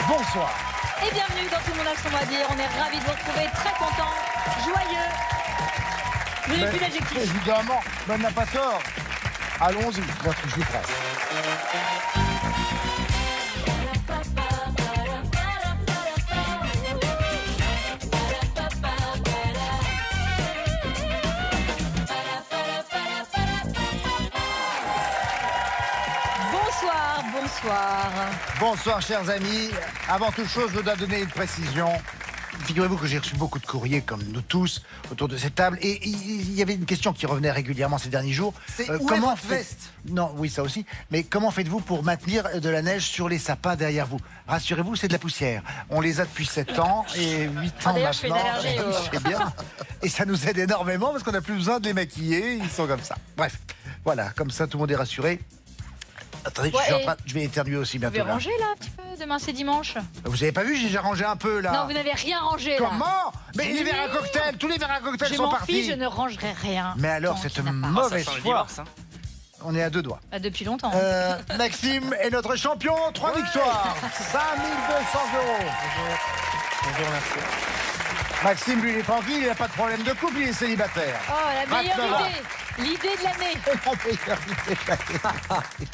bonsoir. Et bienvenue dans Tout le monde a son mot à dire. On est ravis de vous retrouver, très contents, joyeux. Vous n'avez plus d'adjectif. Évidemment, mais elle n'a pas tort. Allons-y, je suis prêt. Bonsoir. Bonsoir, chers amis. Avant toute chose, je dois donner une précision. Figurez-vous que j'ai reçu beaucoup de courriers, comme nous tous, autour de cette table. Et il y avait une question qui revenait régulièrement ces derniers jours. C'est comment veste? Non, oui, ça aussi. Mais comment faites-vous pour maintenir de la neige sur les sapins derrière vous? Rassurez-vous, c'est de la poussière. On les a depuis 7 ans et 8 ans d'ailleurs, je fais une maintenant. allergie, C'est bien. Et ça nous aide énormément parce qu'on n'a plus besoin de les maquiller. Ils sont comme ça. Bref, voilà, comme ça, tout le monde est rassuré. Attendez, Ouais, je vais éternuer aussi Vous bientôt. pouvez Là. ranger là un petit peu, demain c'est dimanche. Vous avez pas vu, j'ai déjà rangé un peu là. Non, vous n'avez rien rangé là. Comment? Mais les verres à cocktail, tous les verres à cocktail Je sont m'en partis. fiche, je ne rangerai rien. Mais alors, Tant cette qu'il n'a pas. mauvaise Ça sent le foi. divorce, hein. On est à 2 doigts. Ah, depuis longtemps. Maxime est notre champion, 3 victoires, 5 200 €. Bonjour, merci. Maxime, lui, il est tranquille, il n'a pas de problème de couple, il est célibataire. Oh, la meilleure 29 ans. idée. L'idée de l'année. La meilleure idée de l'année.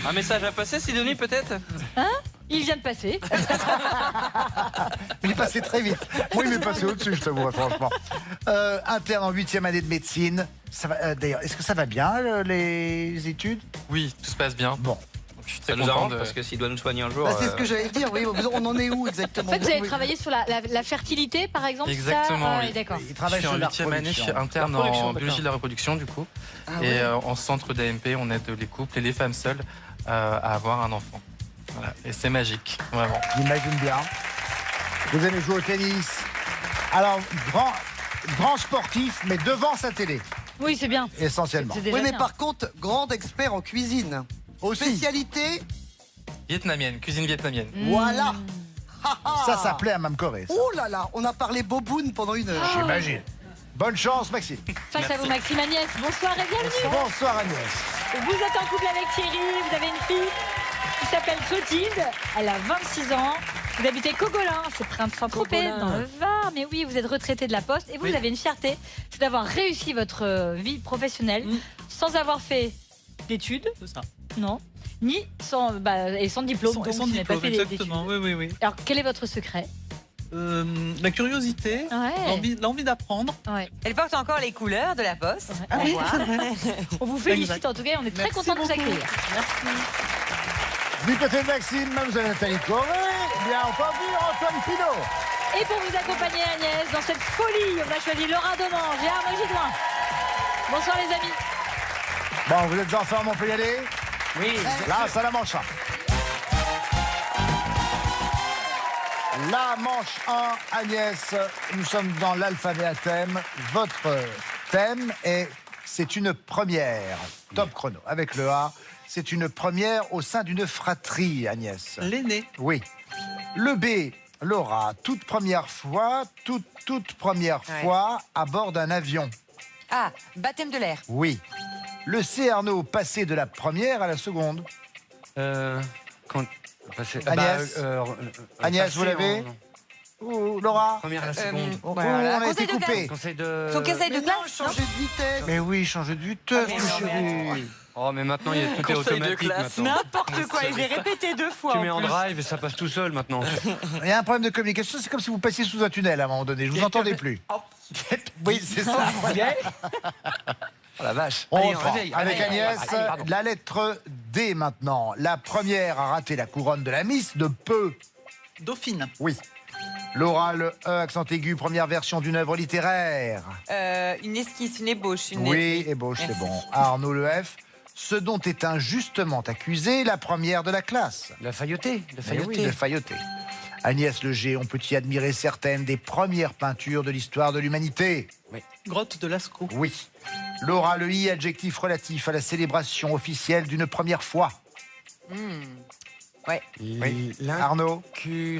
Un message à passer, Sidonie, peut-être? Hein? Il vient de passer. Il est passé très vite. Moi, il m'est passé au-dessus, je t'avoue, franchement. Interne en 8e année de médecine. Ça va, d'ailleurs, est-ce que ça va bien, les études? Oui, tout se passe bien. Bon. Je suis très Ça nous content arrange de... parce que s'il doit nous soigner un jour. Bah, c'est ce que j'allais dire, oui. On en est où En exactement? fait, vous avez travaillé sur la fertilité, par exemple. Exactement, ça oui. D'accord. Il Je travaille suis en sur la 8e année, je suis interne La reproduction, en biologie d'accord. de la reproduction, du coup. Ah Et ouais. en centre d'AMP, on aide les couples et les femmes seules à avoir un enfant. Voilà. Et c'est magique, vraiment. J'imagine bien. Vous aimez jouer au tennis. Alors, grand sportif, mais devant sa télé, Oui, c'est bien. essentiellement. C'est déjà Oui, mais bien. par contre, grand expert en cuisine. Aussi. Spécialité, Vietnamienne, cuisine vietnamienne. voilà. Ça, ça plaît à Mme Corée. ça. Oh là là, on a parlé boboune pendant 1 heure. J'imagine. Bonne chance, Maxime. Face à vous, Maxime, Agnès. Bonsoir et bienvenue. Bonsoir, Agnès. Vous êtes en couple avec Thierry, vous avez une fille qui s'appelle Clotilde, elle a 26 ans, vous habitez Cogolin, c'est près de Saint-Tropez, Cogolin. dans le Var, mais oui, vous êtes retraité de la Poste et vous avez une fierté, c'est d'avoir réussi votre vie professionnelle sans avoir fait d'études, C'est ça. non, ni sans, et sans diplôme, donc Sans vous n'avez pas diplôme, fait exactement. d'études. Oui. Alors, quel est votre secret? La curiosité, Ouais. l'envie d'apprendre. Ouais. Elle porte encore les couleurs de la Poste. Ah oui. Au revoir. On vous félicite Exact. en tout cas, on est très Merci content de vous beaucoup. accueillir. Du côté de Maxime, Mademoiselle Nathalie Corée, bien entendu, Antoine Pinot. Et pour vous accompagner Agnès, dans cette folie, on a choisi Laura Demange et Arnaud Gidouin. Bonsoir les amis. Bon, vous êtes en forme, on peut y aller? Oui. Là, ça la manche 1. La manche 1, Agnès, nous sommes dans l'alphabet à thème. Votre thème est « C'est une première ». Top chrono. Avec le A, c'est une première au sein d'une fratrie, Agnès. L'aîné. Oui. Le B, Laura, toute première fois Ouais. fois à bord d'un avion. Ah, baptême de l'air. Oui. Le C, Arnaud, passer de la première à la seconde. Agnès. Agnès, vous l'avez? Ou Laura? Première à la seconde. On Voilà. a été Conseil de coupé. Conseil de. Son conseil Mais de non, classe, non changer de vitesse. Mais oui, changer de vitesse, Ah, mais mon non, mais chéri. Oh, mais maintenant, tout est Conseil de automatique classe. maintenant. N'importe quoi, je l'ai répété 2 fois. Tu en mets en plus. drive et ça passe tout seul maintenant. Il y a un problème de communication, c'est comme si vous passiez sous un tunnel à un moment donné. Je vous entendais plus. Oui, c'est ça. Oh la vache. On Allez, reprend. réveille, Avec réveille. Agnès, Allez, pardon. la lettre D maintenant. La première a raté la couronne de la Miss de peu. Dauphine. Oui. Laura, le E, accent aigu, première version d'une œuvre littéraire. Une esquisse, une ébauche. Une Oui, ébauche, c'est bon. Arnaud, le F. Ce dont est injustement accusée la première de la classe. La faillotée. La Mais faillotée. oui, de failloter. Agnès Le G, on peut y admirer certaines des premières peintures de l'histoire de l'humanité. Grotte de Lascaux. Oui. Laura Le I, adjectif relatif à la célébration officielle d'une première fois. Ouais. Oui. Arnaud.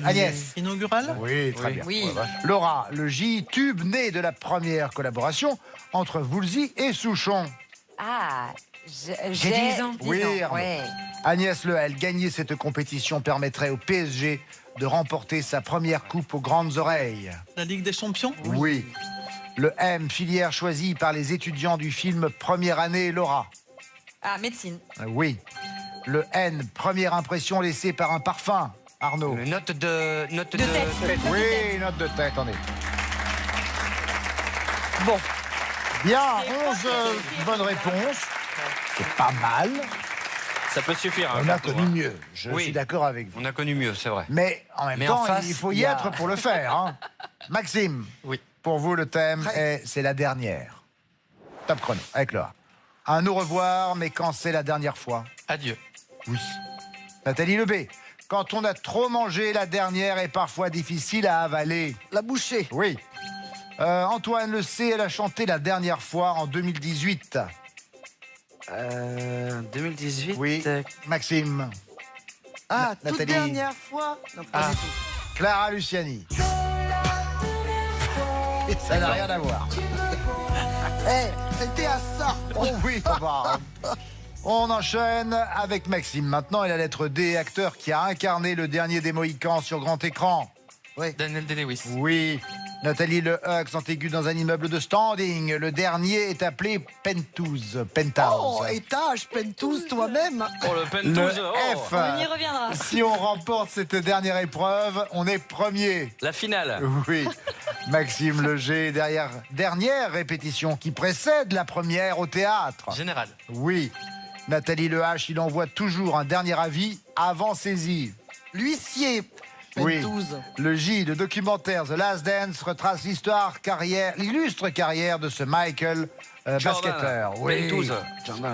Agnès. Inaugurale. Oui, très bien. Oui. Laura, le J, tube né de la première collaboration entre Woolsey et Souchon. Ah, J'ai 10 ans. Oui, Arnaud. Ouais. Agnès Le L, gagner cette compétition permettrait au PSG de remporter sa première coupe aux grandes oreilles? La Ligue des Champions. Oui. Le M, filière choisie par les étudiants du film Première année, Laura? Ah, médecine. Oui. Le N, première impression laissée par un parfum, Arnaud? Note de tête. Oui, note de tête, on est. Bon. Bien, 11 bonnes réponses. C'est pas mal. Ça peut suffire. hein, On a pour connu toi. mieux. Je Oui. suis d'accord avec vous. On a connu mieux, c'est vrai. Mais en même Mais temps, en face, il faut il y y a- être pour le faire. hein. Maxime, Oui. pour vous, le thème est c'est la dernière. Top chrono, avec Laura. Un au revoir, mais quand c'est la dernière fois? Adieu. Oui. Nathalie Lebé, quand on a trop mangé, la dernière est parfois difficile à avaler. La bouchée. Oui. Antoine Le C, elle a chanté la dernière fois en 2018. 2018. Oui. Maxime. Ah, toute Nathalie. dernière fois. Non, pas du tout. Clara Luciani. Ça n'a rien à voir. Eh, c'était à ça. Oh oui, ça va. On enchaîne avec Maxime. Maintenant, et la lettre D, acteur qui a incarné le dernier des Mohicans sur grand écran. Daniel Day-Lewis. Oui. Nathalie Le accent aigu dans un immeuble de standing. Le dernier est appelé Penthouse. Oh, Penthouse. étage, Penthouse toi-même. Oh, le Le Penthouse. oh. F. On y reviendra. Si on remporte cette dernière épreuve, on est premier. La finale. Oui. Maxime Le G, dernière répétition qui précède la première au théâtre. Général. Oui. Nathalie Le H, il envoie toujours un dernier avis avant saisie. L'huissier. Oui. Penthouse. Le J, le documentaire The Last Dance retrace l'illustre carrière de ce Michael basketteur. Oui. Penthouse.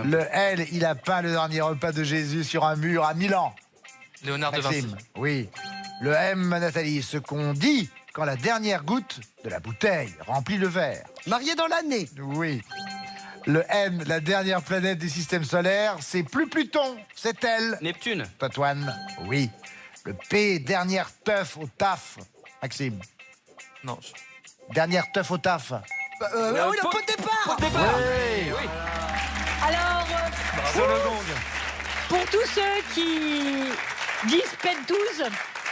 Le L, il a peint le dernier repas de Jésus sur un mur à Milan. Léonard de Vinci. Maxime. Oui. Le M, Nathalie, ce qu'on dit quand la dernière goutte de la bouteille remplit le verre. Marié dans l'année. Oui. Le N, la dernière planète du système solaire, c'est plus Pluton, c'est elle. Neptune. Antoine, oui. Le P, dernière teuf au taf. Maxime, Non. dernière teuf au taf. Oui, le pot de départ. Oui. Alors, pour tous ceux qui disent Penthouse,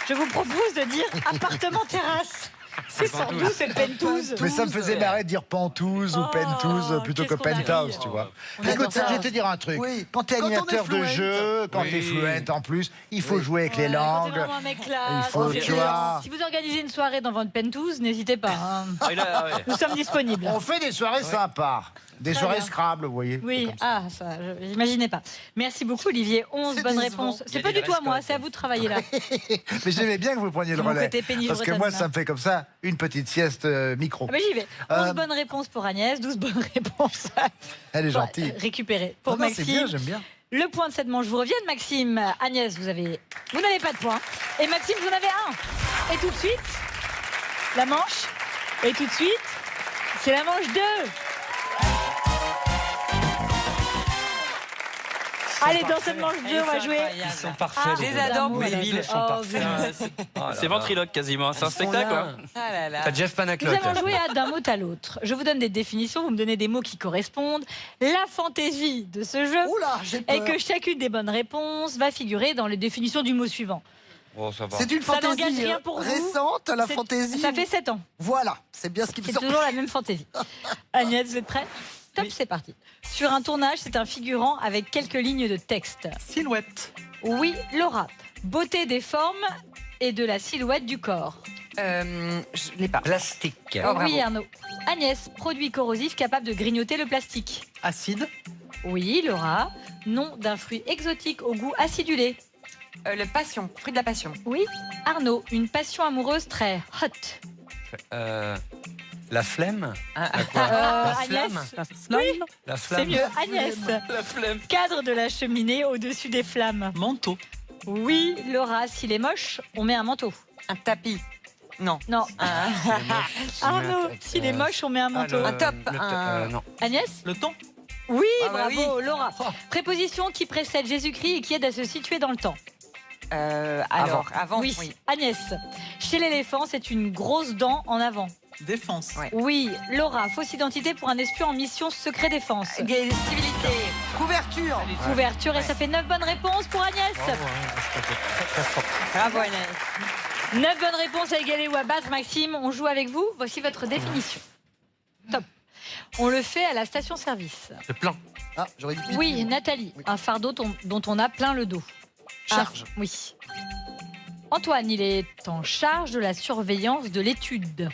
je vous propose de dire appartement terrasse. C'est sans doute c'est Penthouse. Mais ça me faisait marrer de dire Penthouse ou Oh, Penthouse plutôt que qu'est-ce qu'on a ri. Penthouse, tu vois. On adore Écoute, ça. je vais te dire un truc. Oui. Quand t'es Quand on est animateur de fluent. jeu, quand t'es fluent en plus, il faut jouer avec les Ouais, quand langues. t'es vraiment un mec classe. Il faut, Et tu vois. Si vous organisez une soirée dans votre Penthouse, n'hésitez pas. hein. Ah, il a- ouais. Nous sommes disponibles. On fait des soirées sympas. Des Très soirées bien. Scrabble, vous voyez. Oui, comme ça. ah, ça, j'imaginais pas. Merci beaucoup, Olivier. 11 C'est bonnes décevant. réponses. C'est pas du tout à moi, c'est à vous de travailler là. Mais j'aimais bien que vous preniez le Mon relais. côté pénible Parce que moi, bretonne. ça me fait comme ça une petite sieste micro. Ah bah, j'y vais. 11 Euh, bonnes réponses pour Agnès, 12 bonnes réponses Elle est gentille. récupérées pour Non, non, c'est bien, Maxime. j'aime bien. Le point de cette manche vous revient, Maxime. Agnès, vous n'avez pas de point. Et Maxime, vous en avez un. Et tout de suite, la manche. Et tout de suite, c'est la manche 2. Allez, dans cette manche 2, on va jouer. Ils sont parfaits. Ah, Je les deux. adore, l'amour, mes la villes. vie. sont Oh, parfaits. vous- C'est ventriloque quasiment. C'est un spectacle. hein. Ah là là. T'as Jeff Nous Panaclock. allons jouer à d'un mot à l'autre. Je vous donne des définitions, vous me donnez des mots qui correspondent. La fantaisie de ce jeu Oula, j'ai peur. est que chacune des bonnes réponses va figurer dans les définitions du mot suivant. Oh, ça va. C'est une Ça n'engage fantaisie rien pour vous. récente, la C'est- fantaisie. Ça fait 7 ans. Voilà, c'est bien ce qui me C'est sort. toujours la même fantaisie. Agnès, vous êtes prêts? Top, c'est parti. Sur un tournage, c'est un figurant avec quelques lignes de texte. Silhouette. Oui, Laura. Beauté des formes et de la silhouette du corps. Je l'ai pas. Plastique. Oh, bravo. Oui, Arnaud. Agnès. Produit corrosif capable de grignoter le plastique. Acide. Oui, Laura. Nom d'un fruit exotique au goût acidulé. Le passion. Fruit de la passion. Oui, Arnaud. Une passion amoureuse très hot. La flemme. La Agnès. flamme. Oui, La c'est flamme. mieux. Agnès. La flemme. Cadre de la cheminée au-dessus des flammes. Manteau. Oui, Laura. S'il est moche, on met un manteau. Un tapis. Non. Non. Un, Arnaud, s'il est moche, on met un manteau. Un top. Non. Agnès? Le temps. Oui, Ah bah bravo, Laura. Préposition qui précède Jésus-Christ et qui aide à se situer dans le temps. alors, avant. Oui. Agnès. Chez l'éléphant, c'est une grosse dent en avant. Défense. Ouais. Oui, Laura. Fausse identité pour un espion en mission secret défense. Civilité. Couverture. Couverture et ça fait 9 bonnes réponses pour Agnès. Bravo, Agnès. 9 bonnes réponses à égaler ou à battre. Maxime, on joue avec vous. Voici votre définition. Top. On le fait à la station-service. Le plan. Ah, j'aurais dit. Oui, Nathalie, un fardeau dont on a plein le dos. Charge. Ah, oui. Antoine, il est en charge de la surveillance de l'étude.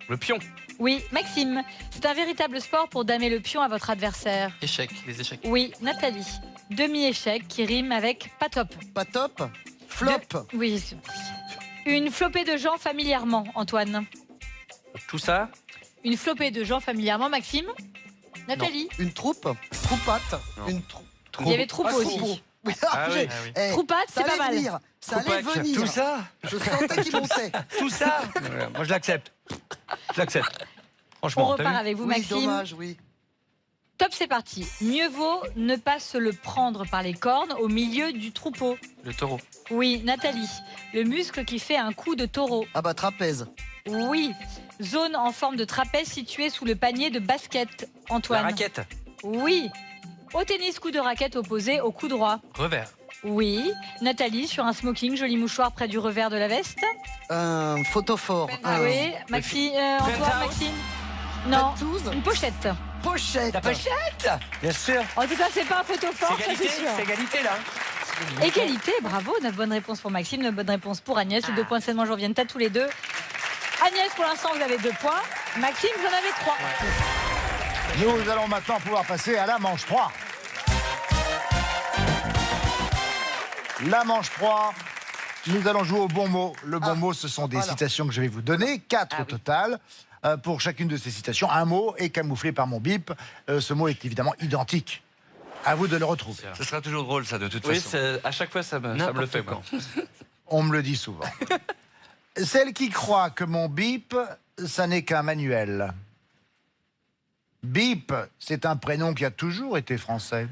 Le pion. Oui, Maxime, c'est un véritable sport pour damer le pion à votre adversaire. Échec, les échecs. Oui, Nathalie, demi-échec qui rime avec pas top. Pas top. Flop. Oui. Une flopée de gens familièrement, Antoine. Tout ça. Une flopée de gens familièrement, Maxime. Nathalie. Une troupe. Troupate. Non. Une troupe. Il y avait troupeau aussi. Oui, Ah oui. Eh, Troupate, ça c'est pas allait mal. venir. Ça allait Troupac. venir. Tout ça Je sentais qu'il montait. Tout ça Moi, je l'accepte. Je l'accepte. On Franchement, t'as repart vu avec vous, Oui, Maxime. dommage, oui. Top, c'est parti. Mieux vaut ne pas se le prendre par les cornes au milieu du troupeau. Le taureau. Oui, Nathalie. Le muscle qui fait un coup de taureau. Ah bah trapèze. Oui. Zone en forme de trapèze située sous le panier de basket. La Antoine. raquette. Oui. Au tennis, coup de raquette opposé au coup droit. Revers. Oui. Nathalie, sur un smoking, joli mouchoir près du revers de la veste. Un photophore. Ah oui. Antoine, Maxime. Non. Tattoos. Une pochette. Pochette. La pochette Bien sûr. En tout cas, c'est pas un photophore, ça c'est sûr. C'est égalité, là. Égalité, bravo. 9 bonnes réponses pour Maxime, 9 bonnes réponses pour Agnès. Les 2 points de Cédemont reviennent à tous les deux. Agnès, pour l'instant, vous avez 2 points. Maxime, vous en avez 3. Nous allons maintenant pouvoir passer à la manche 3. La manche 3, nous allons jouer au bon mot. Le bon mot, ce sont des citations que je vais vous donner, 4 au total. Pour chacune de ces citations, un mot est camouflé par mon bip. Ce mot est évidemment identique. À vous de le retrouver. Ce sera toujours drôle, ça, de toute Oui, façon. à chaque fois, ça me le fait. Moi. On me le dit souvent. Celle qui croit que mon bip, ça n'est qu'un manuel. Bip, c'est un prénom qui a toujours été français.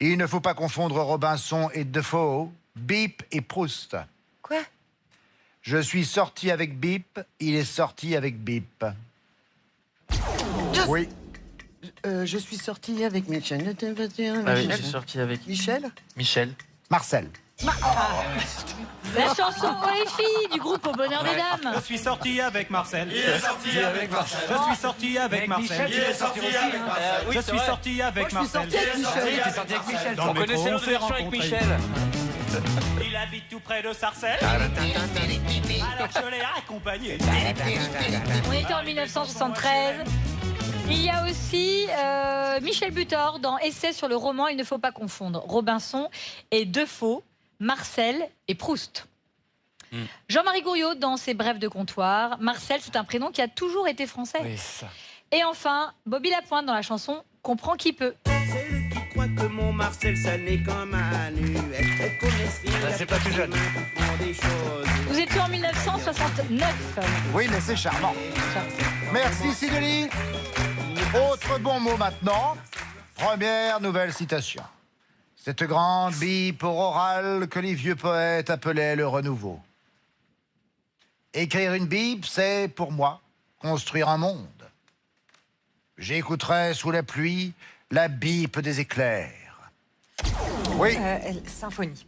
Il ne faut pas confondre Robinson et Defoe, Bip et Proust. Quoi? Je suis sorti avec Bip, il est sorti avec Bip. Oui. Je suis sorti avec Michel. Ah oui, je suis sorti avec Michel. Michel. Marcel. La chanson pour les filles du groupe Au Bonheur des Dames. Je suis sorti avec Marcel. Il est sorti avec Marcel. Je suis sorti avec Marcel. Il est sorti avec Marcel. Je suis sorti avec Moi, je suis Marcel. sorti avec Michel. Oui, t'es sorti avec Michel. Dans On le métro, connaissait on l'autre s'est version avec rencontrés. Michel. Il habite tout près de Sarcelles. Alors je l'ai accompagné. On était en 1973. Il y a aussi Michel Butor dans Essai sur le roman Il ne faut pas confondre Robinson et Defoe, Marcel et Proust. Jean-Marie Gouriot dans ses Brèves de comptoir. Marcel, c'est un prénom qui a toujours été français. Oui, ça. Et enfin, Bobby Lapointe dans la chanson Comprends qui peut. Celle qui croit que mon Marcel, ça n'est qu'un manuel. Elle connaît rien. C'est pas plus jeune. Vous étiez en 1969. Oui, mais c'est charmant. Merci Sidonie. Autre bon mot maintenant. Première nouvelle citation. Cette grande bip orale que les vieux poètes appelaient le renouveau. Écrire une bip, c'est, pour moi, construire un monde. J'écouterai sous la pluie la bip des éclairs. Oui, Symphonie.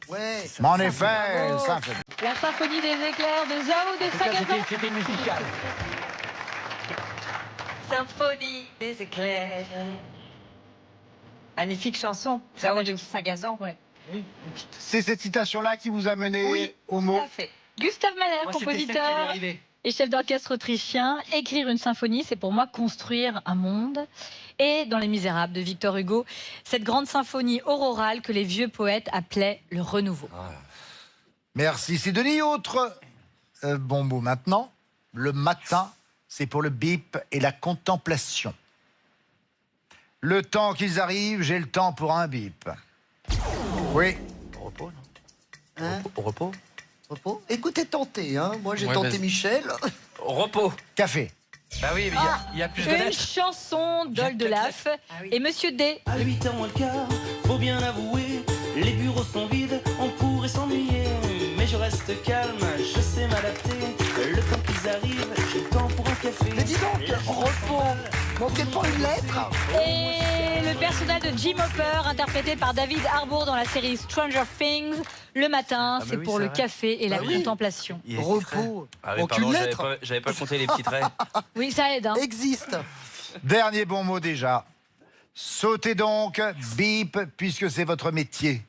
Ouais. mais en effet, symphonie. La symphonie des éclairs de Zao de Sagazan. C'était musical. Symphonie des éclairs. Magnifique chanson. Zao de Sagazan, ouais. C'est cette citation-là qui vous a mené au mot. Tout à fait. Gustave Mahler, compositeur et chef d'orchestre autrichien. Écrire une symphonie, c'est pour moi construire un monde. Et dans Les Misérables de Victor Hugo, cette grande symphonie aurorale que les vieux poètes appelaient le renouveau. Merci Sidonie. Autre bon mot maintenant. Le matin, c'est pour le bip et la contemplation. Le temps qu'ils arrivent, j'ai le temps pour un bip. Oui. Au repos, non Hein? Au repos. Repos. Écoutez, tentez. Hein. Moi, j'ai Ouais, tenté vas-y. Michel. Au repos. Café. Bah oui, mais il y a plus de Une lettres. chanson d'Ol de Laf et Monsieur D. À 8h moins le quart, faut bien l'avouer, les bureaux sont vides, on pourrait s'ennuyer. Mais je reste calme, je sais m'adapter. Le temps qu'ils arrivent, j'ai le temps pour un café. Mais dis donc, repos, manquait pas une lettre. Et le personnage de Jim Hopper, interprété par David Harbour dans la série Stranger Things, le matin, bah c'est oui, pour c'est le vrai. café et la Bah oui. contemplation. Il est Repos, Ah oui, manque pardon, une j'avais lettre. j'avais pas compté les petits traits. Oui, ça aide. Hein. Existe. Dernier bon mot déjà. Sautez donc, bip, puisque c'est votre métier.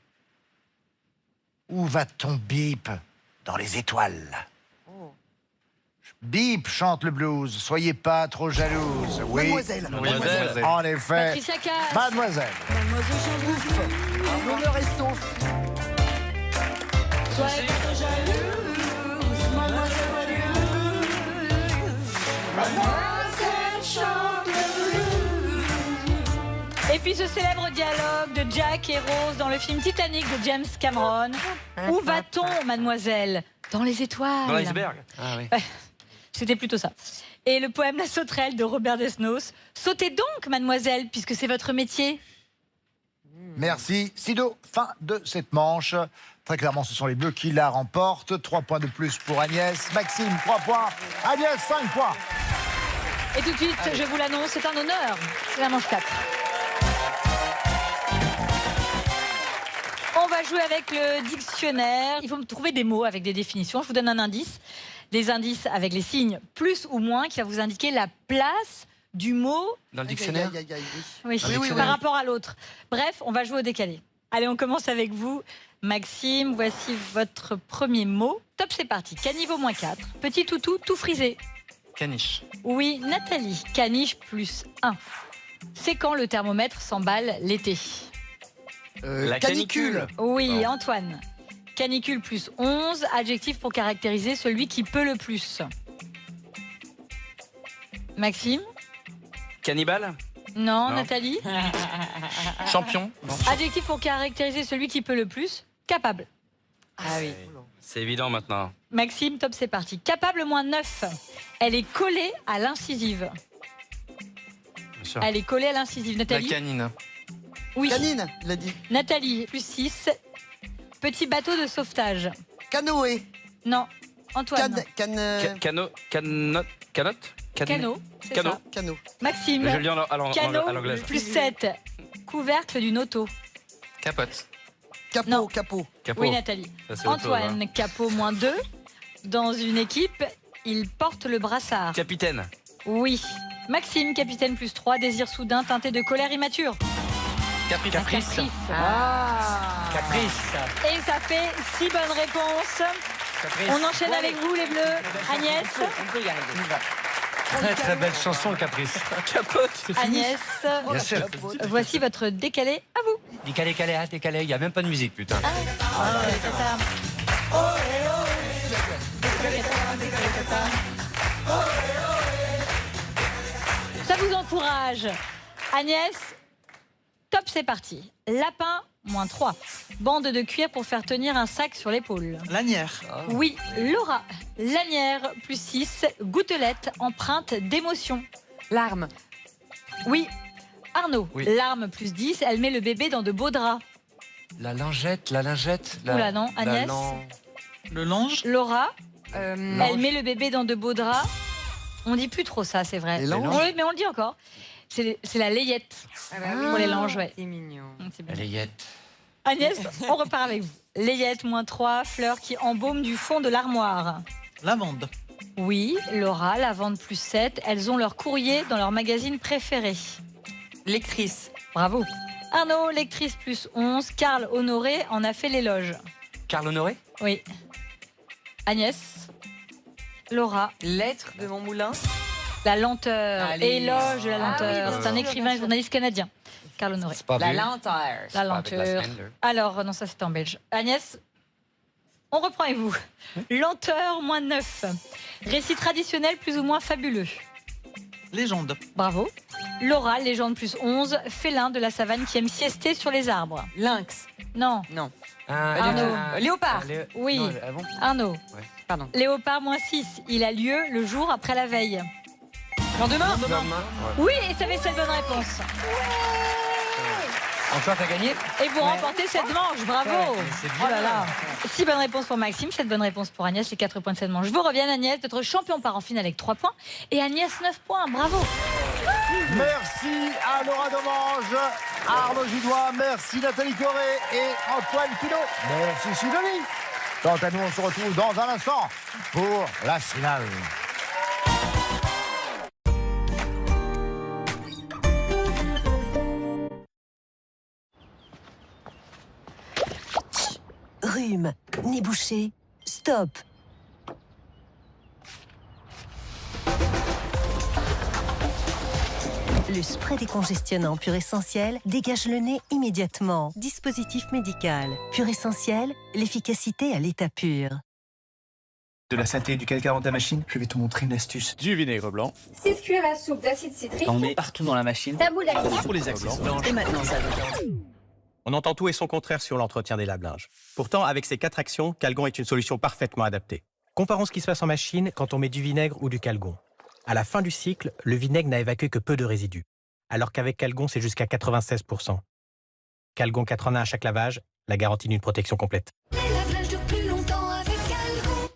Où va-t-on, bip? Dans les étoiles. Bip chante le blues. Soyez pas trop jalouse. Oui. Mademoiselle. Mademoiselle. En effet. Patricia Cass. Mademoiselle. Ouf. L'honneur est sauf. Soyez pas jalouse, Et puis ce célèbre dialogue de Jack et Rose dans le film Titanic de James Cameron. Où va-t-on, mademoiselle? Dans les étoiles. Dans l'iceberg. Ah oui. C'était plutôt ça. Et le poème La Sauterelle de Robert Desnos. Sautez donc, mademoiselle, puisque c'est votre métier. Merci. Sido, fin de cette manche. Très clairement, ce sont les Bleus qui la remportent. 3 points de plus pour Agnès. Maxime, 3 points. Agnès, 5 points. Et tout de suite, je vous l'annonce, c'est un honneur. C'est la manche 4. On va jouer avec le dictionnaire. Il faut me trouver des mots avec des définitions. Je vous donne un indice. Des indices avec les signes plus ou moins qui va vous indiquer la place du mot Dans le dictionnaire. Aïe, aïe, aïe, aïe, oui, oui, par rapport à l'autre. Bref, on va jouer au décalé. Allez, on commence avec vous. Maxime, voici votre premier mot. Top, c'est parti. Caniveau moins 4. Petit toutou, tout frisé. Caniche. Oui, Nathalie. Caniche plus 1. C'est quand le thermomètre s'emballe l'été? La canicule. Oui, Antoine. Canicule plus 11. Adjectif pour caractériser celui qui peut le plus. Maxime? Cannibale. Non, Non. Nathalie? Champion. Non. Adjectif pour caractériser celui qui peut le plus. Capable. Ah oui. C'est évident maintenant. Maxime, top, c'est parti. Capable moins 9. Elle est collée à l'incisive. Bien sûr. Elle est collée à l'incisive. La Nathalie? canine. Oui. Canine, il a dit. Nathalie, plus 6. Petit bateau de sauvetage. Canoë. Non. Antoine. Canotte. Canot. C'est Canot. ça. Canot. Maxime. Je le dis à Canot, l'anglaise. plus 7. Couvercle d'une auto. Capote. Capot, Non. capot. Capot. Oui, Nathalie. Ça, c'est autre chose, hein. Antoine, capot moins 2. Dans une équipe, il porte le brassard. Capitaine. Oui. Maxime, capitaine plus 3. Désir soudain teinté de colère immature. Caprice. Caprice. Caprice. Et ça fait 6 bonnes réponses. On enchaîne avec vous, les Bleus. Agnès. On peut y arriver. Très très belle chanson, le Caprice. Capote. Agnès, Bien sûr. voici votre décalé à vous. Décalé, décalé, il n'y a même pas de musique, putain. Ça vous encourage. Agnès, top, c'est parti. Lapin, moins 3. Bande de cuir pour faire tenir un sac sur l'épaule. Lanière. Oui, Laura. Lanière, plus 6. Gouttelette, empreinte d'émotion. Larme. Oui. Arnaud. Oui. Larme, plus 10. Elle met le bébé dans de beaux draps. La lingette. Oula, non, Agnès. Le linge. Laura. Euh, Elle met le bébé dans de beaux draps. On dit plus trop ça, c'est vrai. Les langes. Oui, mais on le dit encore. C'est la layette. ah bah oui. Pour les langes, ouais. C'est mignon. C'est bien. Layette. Agnès, on repart avec vous. Layette, moins 3. Fleurs qui embaument du fond de l'armoire. Lavande. Oui, Laura, lavande plus 7. Elles ont leur courrier dans leur magazine préféré. Lectrice. Bravo. Arnaud, lectrice plus 11. Karl Honoré en a fait l'éloge. Carl Honoré. Oui. Agnès. Laura. Lettre de mon moulin. La lenteur. Allez. Éloge de la Ah lenteur. oui, C'est un bien sûr, écrivain bien et sûr. journaliste canadien. Karl Honoré. C'est pas La vu. lenteur. La Avec la lenteur. semaine de- Alors, non, ça c'était en belge. Agnès, on reprend avec vous. Lenteur, moins 9. Récit traditionnel plus ou moins fabuleux. Légende. Bravo. Laura, légende plus 11. Félin de la savane qui aime siester sur les arbres. Lynx. Non. Non. Arnaud. Léopard. Oui. Non, ah bon Arnaud. Pardon. Léopard, moins 6. Il a lieu le jour après la veille. Lendemain. Oui, et ça fait cette bonne réponse. Encore, t'as gagné? Et vous remportez cette manche, bravo. Oh là là. 6 bonnes réponses pour Maxime, 7 bonnes réponses pour Agnès, les 4 points de cette manche. Vous reviennent, Agnès, notre champion part en finale avec 3 points. Et Agnès, 9 points, bravo. Merci à Laura Domange, Arnaud Gidois, merci Nathalie Corré et Antoine Pilot. Merci Sidonie. Quant à nous, on se retrouve dans un instant pour la finale. Rhume, nez bouché, stop. Le spray décongestionnant Pur Essentiel dégage le nez immédiatement. Dispositif médical. Pur Essentiel, l'efficacité à l'état pur. De la synthé et du calcaire dans ta machine, je vais te montrer une astuce. Du vinaigre blanc. 6 cuillères à soupe d'acide citrique. On met partout dans la machine. Taboule à Pour les accessoires. Et maintenant ça. On entend tout et son contraire sur l'entretien des lave-linges. Pourtant, avec ces 4 actions, Calgon est une solution parfaitement adaptée. Comparons ce qui se passe en machine quand on met du vinaigre ou du Calgon. À la fin du cycle, le vinaigre n'a évacué que peu de résidus, alors qu'avec Calgon, c'est jusqu'à 96%. Calgon 4 en 1 à chaque lavage, la garantie d'une protection complète. Les lave-linges durent plus longtemps avec Calgon.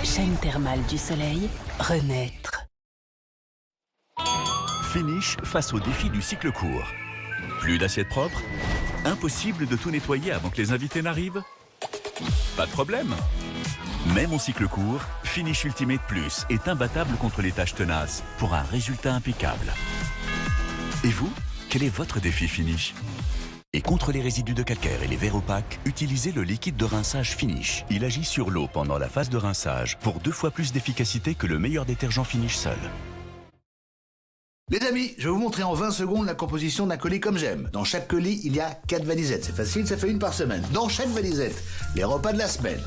Chaîne thermale du soleil, renaître. Finish face au défi du cycle court. Plus d'assiettes propres? Impossible de tout nettoyer avant que les invités n'arrivent? Pas de problème. Même en cycle court, Finish Ultimate Plus est imbattable contre les tâches tenaces pour un résultat impeccable. Et vous, quel est votre défi Finish? Et contre les résidus de calcaire et les verres opaques, utilisez le liquide de rinçage Finish. Il agit sur l'eau pendant la phase de rinçage pour 2 fois plus d'efficacité que le meilleur détergent Finish seul. Les amis, je vais vous montrer en 20 secondes la composition d'un colis comme j'aime. Dans chaque colis, il y a 4 valisettes. C'est facile, ça fait 1 par semaine. Dans chaque valisette, les repas de la semaine.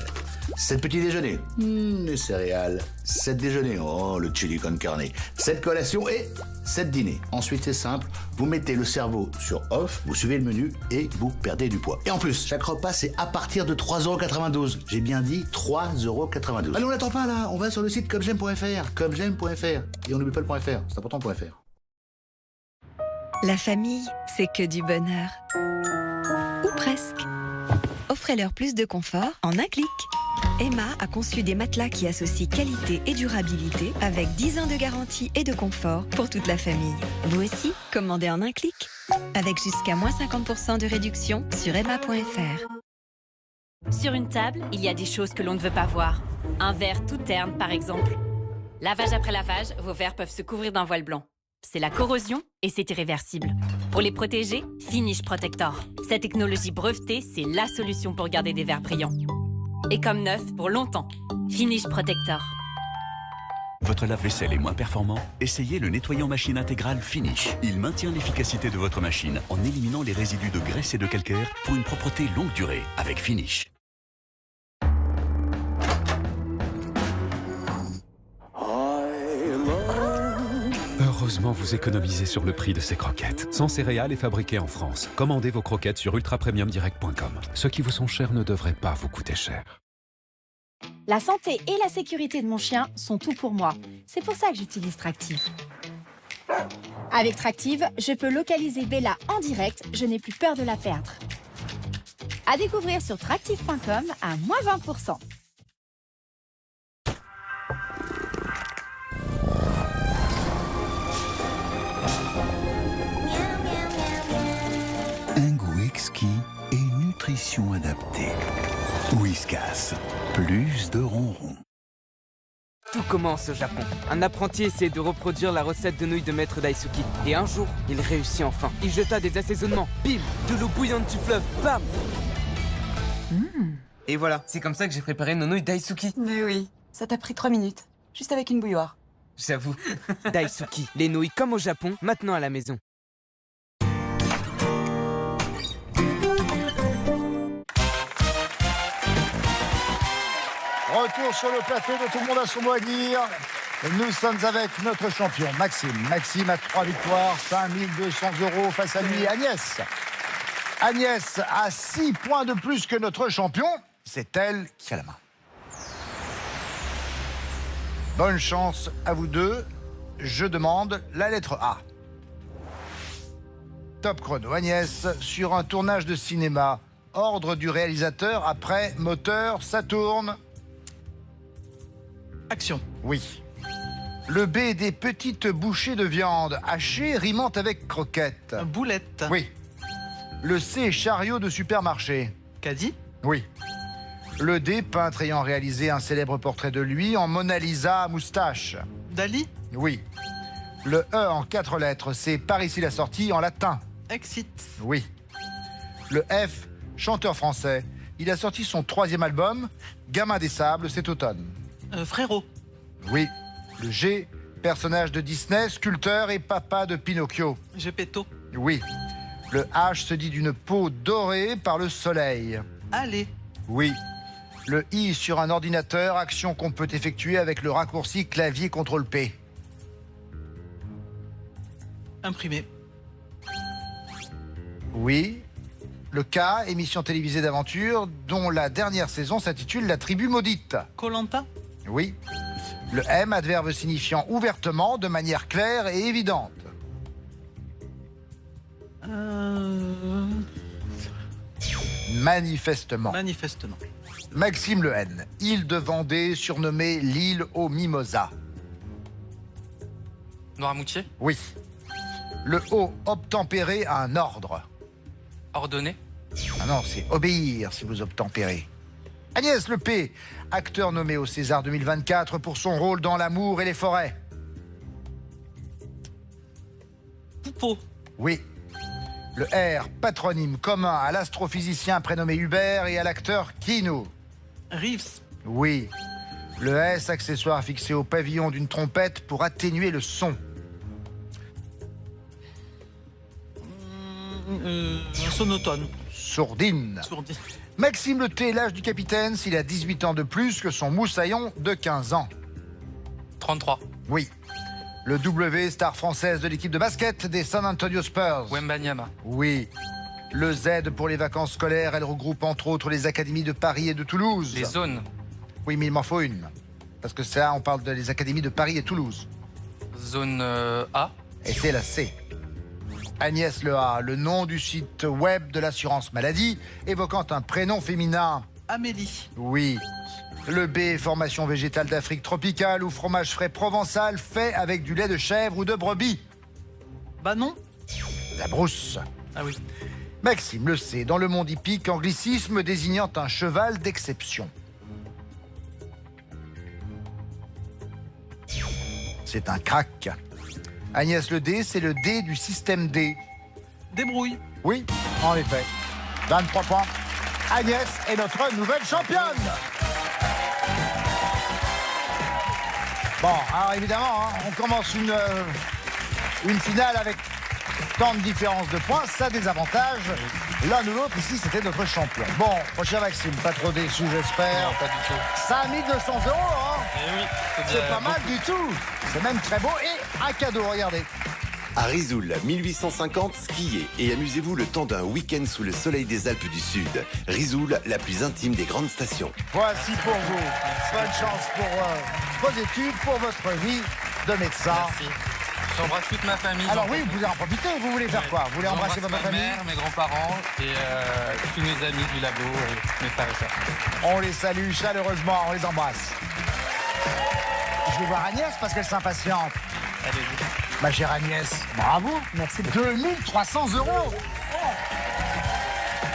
7 petits déjeuners. Les céréales. 7 déjeuners. Oh, le chili con carne. 7 collations et 7 dîners. Ensuite, c'est simple. Vous mettez le cerveau sur off, vous suivez le menu et vous perdez du poids. Et en plus, chaque repas, c'est à partir de 3,92 €. J'ai bien dit 3,92 €. Allez, on n'attend pas là. On va sur le site commejaime.fr. Commejaime.fr. Et on n'oublie pas le .fr. C'est important .fr. La famille, c'est que du bonheur. Ou presque. Offrez-leur plus de confort en un clic. Emma a conçu des matelas qui associent qualité et durabilité avec 10 ans de garantie et de confort pour toute la famille. Vous aussi, commandez en un clic. Avec jusqu'à moins 50% de réduction sur emma.fr. Sur une table, il y a des choses que l'on ne veut pas voir. Un verre tout terne, par exemple. Lavage après lavage, vos verres peuvent se couvrir d'un voile blanc. C'est la corrosion et c'est irréversible. Pour les protéger, Finish Protector. Cette technologie brevetée, c'est la solution pour garder des verres brillants. Et comme neuf, pour longtemps. Finish Protector. Votre lave-vaisselle est moins performant? Essayez le nettoyant machine intégral Finish. Il maintient l'efficacité de votre machine en éliminant les résidus de graisse et de calcaire pour une propreté longue durée avec Finish. Heureusement, vous économisez sur le prix de ces croquettes. Sans céréales et fabriquées en France. Commandez vos croquettes sur ultrapremiumdirect.com. Ceux qui vous sont chers ne devraient pas vous coûter cher. La santé et la sécurité de mon chien sont tout pour moi. C'est pour ça que j'utilise Tractive. Avec Tractive, je peux localiser Bella en direct, je n'ai plus peur de la perdre. À découvrir sur tractive.com à moins 20%. Un goût exquis et une nutrition adaptée. Whiskas, plus de ronron. Tout commence au Japon. Un apprenti essayait de reproduire la recette de nouilles de maître Daisuki. Et un jour, il réussit enfin. Il jeta des assaisonnements. Bim! De l'eau bouillante du fleuve. Bam! Et voilà, c'est comme ça que j'ai préparé nos nouilles Daisuki. Mais oui, ça t'a pris 3 minutes. Juste avec une bouilloire. J'avoue. Daisuki, les nouilles comme au Japon, maintenant à la maison. Retour sur le plateau de Tout le monde a son mot à dire. Nous sommes avec notre champion, Maxime. Maxime a 3 victoires, 5 200 € face à lui, Agnès. Agnès a 6 points de plus que notre champion. C'est elle qui a la main. Bonne chance à vous deux. Je demande la lettre A. Top chrono. Agnès, sur un tournage de cinéma, ordre du réalisateur après moteur, ça tourne. Action. Oui. Le B des petites bouchées de viande hachées rimant avec croquettes. Boulette. Oui. Le C chariot de supermarché. Caddy. Oui. Le D peintre ayant réalisé un célèbre portrait de lui en Mona Lisa à moustache. Dali. Oui. Le E en 4 lettres, c'est par ici la sortie en latin. Exit. Oui. Le F, chanteur français. Il a sorti son 3e album, Gamin des Sables, cet automne. Frérot. Oui. Le G, personnage de Disney, sculpteur et papa de Pinocchio. Gepetto. Oui. Le H se dit d'une peau dorée par le soleil. Allez. Oui. Le I sur un ordinateur, action qu'on peut effectuer avec le raccourci clavier CTRL-P. Imprimé. Oui. Le K, émission télévisée d'aventure, dont la dernière saison s'intitule La Tribu Maudite. Koh-Lanta. Oui. Le M, adverbe signifiant ouvertement, de manière claire et évidente. Manifestement. Manifestement. Maxime Le N, île de Vendée, surnommée l'île aux mimosas. Noirmoutier. Oui. Le O, obtempérer à un ordre. Ordonné. Ah non, c'est obéir si vous obtempérez. Agnès Le P, acteur nommé au César 2024 pour son rôle dans L'amour et les forêts. Poupeau. Oui. Le R, patronyme commun à l'astrophysicien prénommé Hubert et à l'acteur Keanu. Reeves. Oui. Le S, accessoire fixé au pavillon d'une trompette pour atténuer le son. Un sonotone. Sourdine. Sourdine. Maxime Le T, l'âge du capitaine, s'il a 18 ans de plus que son moussaillon de 15 ans. 33. Oui. Le W, star française de l'équipe de basket des San Antonio Spurs. Wembanyama. Oui. Le Z pour les vacances scolaires, elle regroupe entre autres les académies de Paris et de Toulouse. Les zones. Oui, mais il m'en faut une. Parce que ça, on parle des académies de Paris et Toulouse. Zone A. Et c'est la C. Agnès Le A, le nom du site web de l'assurance maladie, évoquant un prénom féminin. Amélie. Oui. Le B, formation végétale d'Afrique tropicale ou fromage frais provençal fait avec du lait de chèvre ou de brebis. Bah non. La brousse. Ah oui. Maxime Le C, dans le monde hippique, anglicisme désignant un cheval d'exception. C'est un crack. Agnès Le D, c'est le D du système D. Débrouille. Oui, en effet. 23 points. Agnès est notre nouvelle championne. Bon, alors évidemment, hein, on commence une finale avec tant de différences de points. Ça a des avantages. L'un ou l'autre, ici, c'était notre champion. Bon, mon cher Maxime, pas trop déçu, j'espère. Non, pas du tout. 5200 €, hein. Eh oui, C'est pas mal du tout. C'est même très beau. Et un cadeau, regardez. À Risoul, 1850, skiez et amusez-vous le temps d'un week-end sous le soleil des Alpes du Sud. Risoul, la plus intime des grandes stations. Voici pour vous. Bonne chance pour vos études, pour votre vie de médecin. Merci. J'embrasse toute ma famille. Alors oui, vous pouvez en profiter. Vous voulez faire quoi? Vous voulez embrasser votre famille? Ma mère, mes grands-parents et tous mes amis du labo et mes frères et sœurs. On les salue chaleureusement, on les embrasse. Je vais voir Agnès parce qu'elle s'impatiente. Allez-y. Ma chère Agnès, bravo. Merci. 2300 €.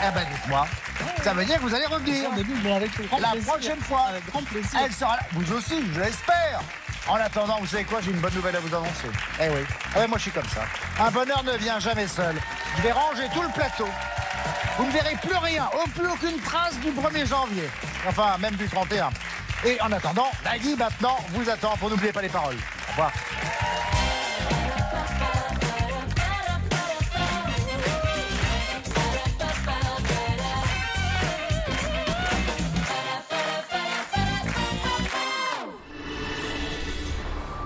Eh ben dites-moi, ça veut dire que vous allez revenir. La prochaine fois. Avec grand plaisir. Elle sera là. Vous aussi, je l'espère. En attendant, vous savez quoi, j'ai une bonne nouvelle à vous annoncer. Eh oui. Ah ouais, moi je suis comme ça. Un bonheur ne vient jamais seul. Je vais ranger tout le plateau. Vous ne verrez plus rien, plus aucune trace du 1er janvier. Enfin, même du 31. Et en attendant, Nagui maintenant vous attend pour n'oublier pas les paroles. Au revoir.